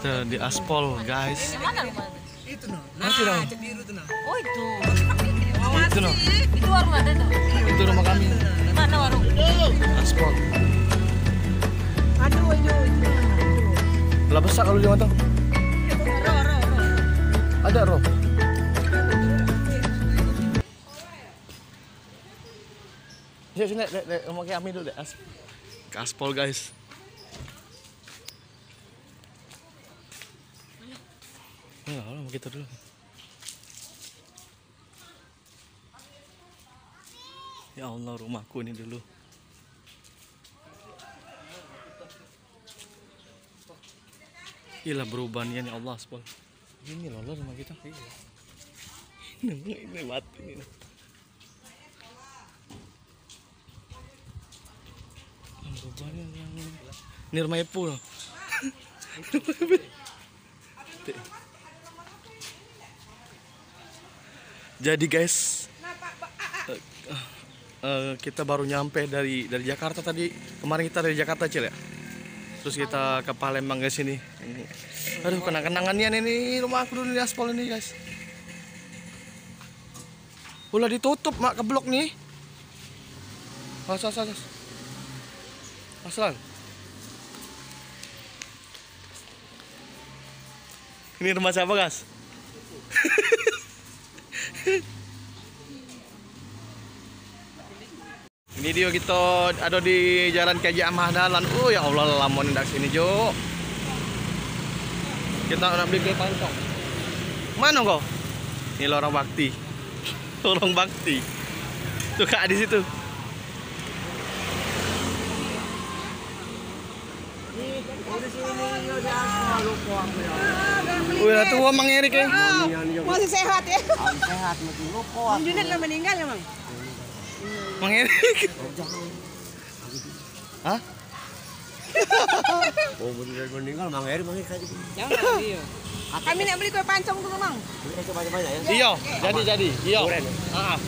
Tuh, di aspal guys. Yang mana rumah? Itu noh. Masih dong. Cek biru tuh noh. Oh itu. Itu noh. Itu warung ada tuh. Itu rumah kami. Mana warung? Aspal. Aduh, itu. Lah besar kalau dia matang. Ada roh. Sini, mau ke kami dulu deh. Ke aspal guys. Enggak, mau kita dulu. Ya Allah, rumahku ini dulu. Gila berubah nih ya Allah, aspal. Ini loh rumah kita. Ini mati ini. Berubahnya yang ini rumah Epu loh. Jadi guys, kita baru nyampe dari Jakarta tadi. Kemarin kita dari Jakarta Cil ya. Terus kita ke Palembang guys ini. Aduh, kenang-kenangannya ini rumah aku dulu di aspal ini guys. Udah ditutup mak ke blok nih. Asal. Ini rumah siapa guys? Ini dia kita ada di Jalan Kaji Ahmad Dahlan. Oh ya Allah, lama nih sini Jo. Kita nak beli kue pancong. Mana kau? Ini lorong bakti. Lorong bakti. Tuh kak di situ. Udah tua Mang Erik ya. Masih sehat ya? Sehat, masih lupa. Mang Junet lah meninggal ya, Mang? Mang Erik. Hah? Oh, meninggal Mang Erik kayak gitu. Jangan dia. Kami nak beli kue pancong dulu, Mang. Kita coba banyak ya. Iya, jadi. Iya. Duren. Heeh.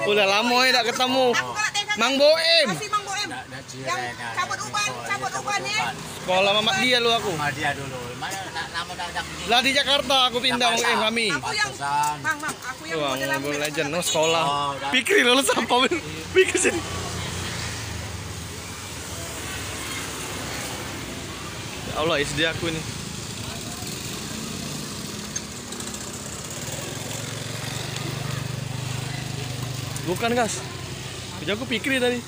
Udah lama ya tak ketemu. Mang Boem. Masih Mang Boem. Yang cabut ubannya. Sekolah mamak dia lu aku. Sama dia dulu. Mana nama dak Lah di Jakarta aku pindah Mang Boem kami. Aku yang Mang, aku yang Wah, model Mobile lampu. Legend no sekolah. Oh, udah. Pikir lu sampai pikir sini. Ya Allah, SD aku ini. Bukan guys, aku pikir tadi.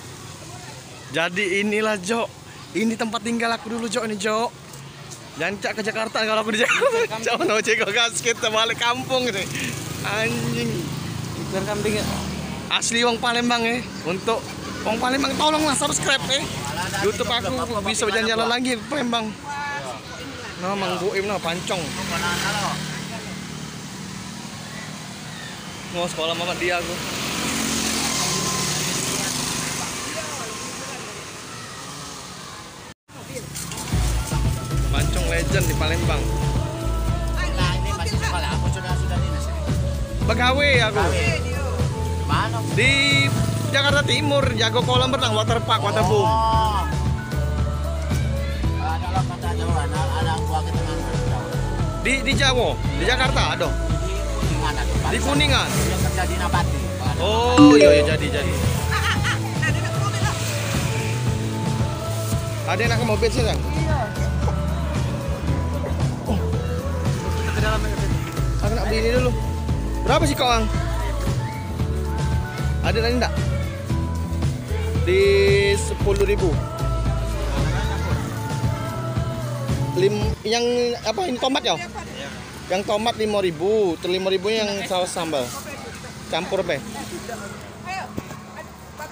Jadi inilah Jo, ini tempat tinggal aku dulu Jo ini Jo. Jangan cak ke Jakarta kalau aku di Jakarta. Jangan mau cek gas kita balik kampung ini. Anjing. Ikan kambing ya. Asli wong Palembang ya. Untuk wong Palembang tolonglah subscribe ya. YouTube aku bisa jalan-jalan lagi di Palembang. Nah, Mang Boem nah pancong. Mau sekolah mama dia aku. Pancong legend di Palembang. Nah, ini masih sekolah. Aku sudah dinas. Begawe aku. Mana? Di Jakarta Timur, jago kolam renang, waterpark, waterboom. Oh. Ada lah kata Jawa, ada gua ketenangan Jawa. Di Jawa, di Jakarta ada. Kuningan ada. Di Kuningan. Yang kerja di Nabati. Oh iya jadi. Ada yang nak ke mobil sih Sang? Iya. Ke dalam aku nak beli ini dulu. Berapa sih kau Ang? Ada lagi enggak? Di 10.000. Yang apa ini tomat ya? Yang tomat 5.000, terus 5.000 yang saus sambal. Campur be.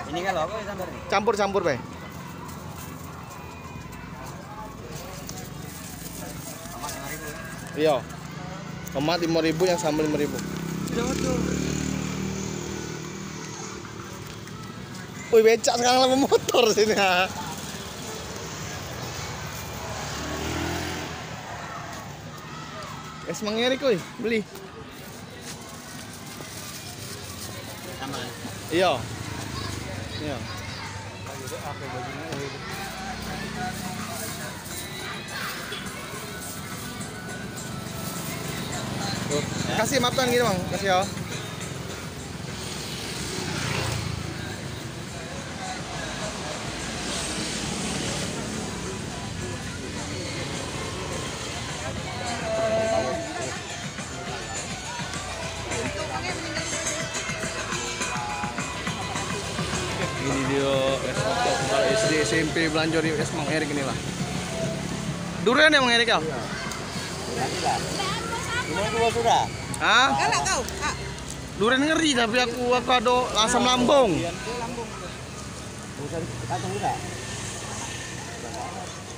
Ini kalau apa sambar nih? Campur be. Iya. Tomat 5.000 yang sambal 5.000. Wih becak sekarang lama motor sini ha. Es Mang Erik wih, beli. Sama. Iya. Iya. Tuh, kasih makan gitu bang, kasih ya. Ini dia es motor kalau SD SMP belanja di es Mang Erik inilah. Durian ya Mang Erik ya? Ini dua sudah. Hah? Galak kau. Kak. Durian ngeri tapi aku ada asam lambung. Bukan kantong sudah.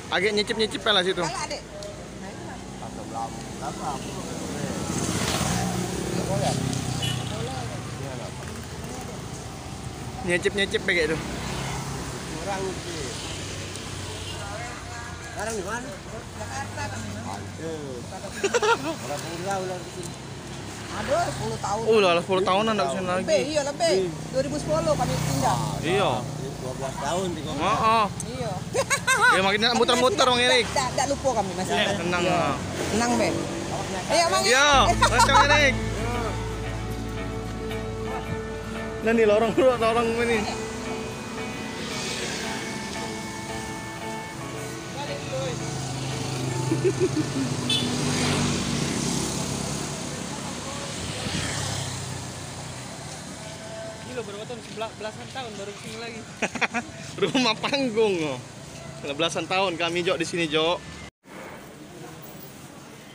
Agak nyicip-nyicip lah situ. Galak Dek. Kantong lambung. Apa? Nyicip-nyicip kayak itu. Kurang sih. Sekarang di mana? Jakarta kami. Aduh. Orang pulau ulang kesini. Aduh, 10 tahun. Lah 10 tahunan enggak kesini Lebih, lagi. iya lebih. 2010 kami pindah. Iya. 12 tahun di kota. Heeh. Iya. Ya makin muter-muter Mang Erik. Tidak lupa kami masih. Tenang. Tenang, Be. Ayo, Mang. Yo, Mang Erik. Nah nih lorong ini. Gila berapa tahun? Belasan tahun baru kesini lagi. Rumah panggung loh. Belasan tahun kami Jok di sini Jok.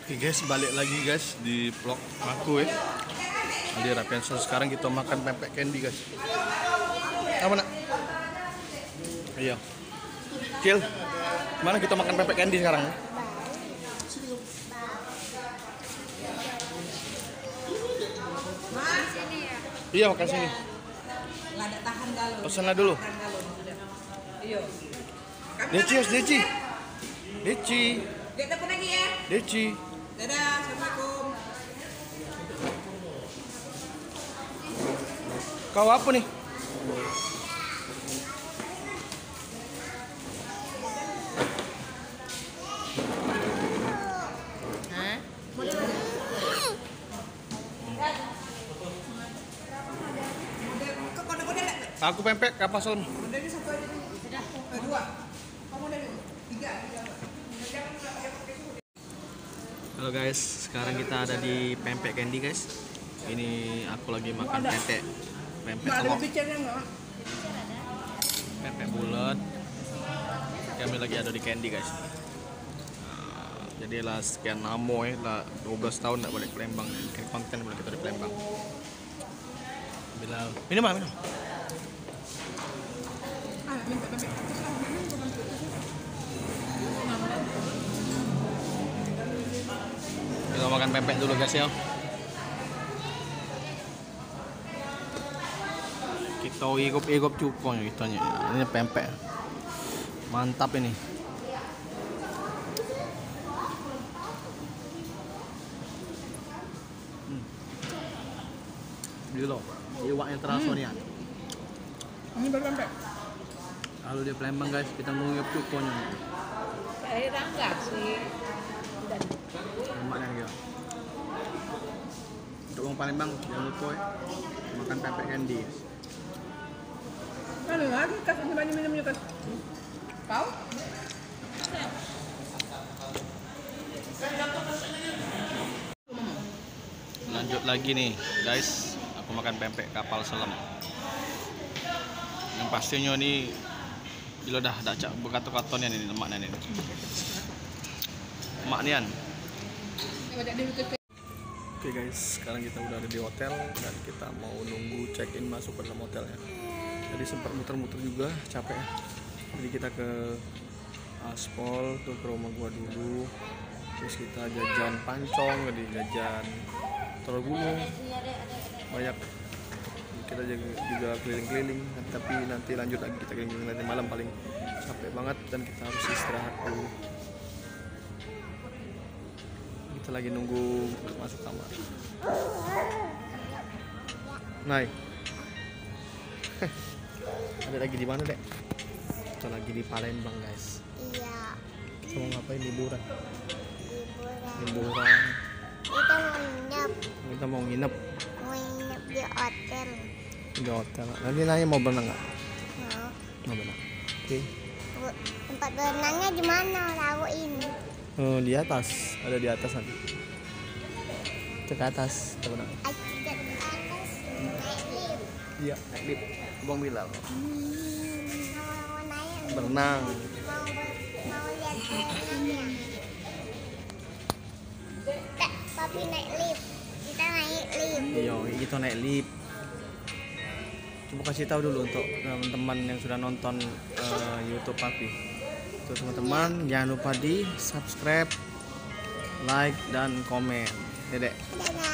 Oke guys, balik lagi guys di vlog aku ya. Di Rapianson sekarang kita makan pempek candy guys. Apa nak? Iya. Cil, mana kita makan pempek candy sekarang? Iya makan sini. Lada tahan galon. Pesanlah dulu. Tahan galon sudah. Iya. Deci, Deci. Deci. Dek telepon lagi ya. Deci. Dadah, Assalamualaikum. Kau apa nih? Kau kode-kode enggak? Aku pempek kapal selam. Modalnya satu aja dulu. Sudah. Dua. Kamu modalnya tiga. Halo guys, sekarang kita ada di pempek candy guys. Ini aku lagi makan pempek telur, Bicaranya enggak? pempek bulat. Kami lagi ada di candy guys. Nah, jadilah sekian lama ya, lah 12 tahun nggak balik Palembang, bikin konten boleh kita di Palembang. Bilal, minum lah minum. Kita makan pempek dulu guys ya. Kita igop cukong kitanya. Ini pempek. Mantap ini. Dulu. Iwak yang terasa nih. Ini baru sampai. Kalau di Palembang guys, kita ngigop cukongnya. Akhirnya enggak sih. Lemaknya gitu. Untuk orang Palembang jangan lupa ya, makan pempek candy. Mana lagi kasih banyak minumnya kan? Kau? Lanjut lagi nih guys, aku makan pempek kapal selam. Yang pastinya nih, bila dah cak berkato-katonya nih lemaknya nih. Lemak nian. Oke guys, sekarang kita udah ada di hotel dan kita mau nunggu check in masuk ke dalam hotelnya. Jadi sempat muter-muter juga, capek ya. Jadi kita ke Aspol, ke rumah gua dulu. Terus kita jajan pancong, jadi jajan telur gulung. Banyak. Kita juga keliling-keliling, tapi nanti lanjut lagi kita keliling-keliling nanti malam paling capek banget dan kita harus istirahat dulu. Kita lagi nunggu untuk masuk kamar. Naik. Ada lagi di mana, Dek? Kita lagi di Palembang, guys. Iya, Mau ngapain liburan? liburan. Liburan. Kita mau nginep Kita mau nginep di hotel. di hotel. Nanti nanya mau berenang nggak? Mau. Mau berenang. Oke. Tempat berenangnya di mana? Laut ini. Oh, di atas. Ada di atas nanti. Kita ke atas. Kita berenang. Ayo kita ke atas naik lift. Iya, naik lift. Bang Bilal. Mau naik. Berenang. Mau lihat berenangnya. Kak, papi naik lift. Kita naik lift. Iya, kita naik lift. Coba kasih tahu dulu untuk teman-teman yang sudah nonton YouTube Papi. Untuk teman-teman jangan lupa di subscribe, like dan komen. Dedek. Dadah.